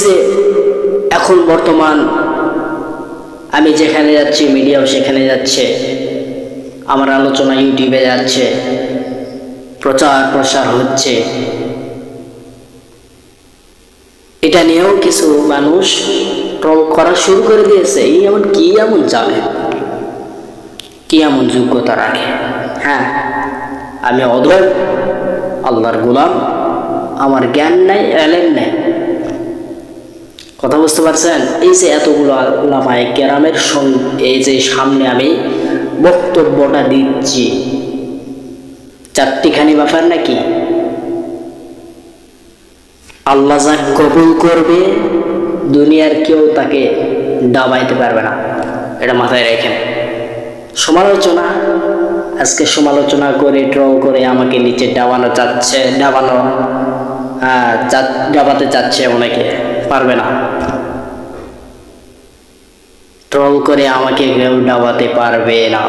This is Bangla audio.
যে এখন বর্তমান আমি যেখানে যাচ্ছি, মিডিয়াও সেখানে যাচ্ছে, আমার আলোচনা ইউটিউবে যাচ্ছে, প্রচার প্রসার হচ্ছে, এটা নিয়েও কিছু মানুষ ট্রল করা শুরু করে দিয়েছে। এই এমন কি এমন জানে, কি এমন যোগ্যতা রাখে? হ্যাঁ, আমি অধম, আল্লাহর গোলাম, আমার জ্ঞান নাই, এলেম নাই। কথা বুঝতে পারছেন? এই যে এতগুলো উলামায়ে কেরামের এই যে সামনে আমি বক্তব্যটা দিচ্ছি, চারটিখানি ব্যাপার নাকি? আল্লাহ যা কবুল করবে দুনিয়ার কেউ তাকে দাবাইতে পারবে না, এটা মাথায় রেখেন। সমালোচনা, আজকে সমালোচনা করে ট্রল করে আমাকে নিচে ডাবাতে চাচ্ছে, অনেকে পারবে না। ট্রল করে আমাকে কেউ ডাবাতে পারবে না।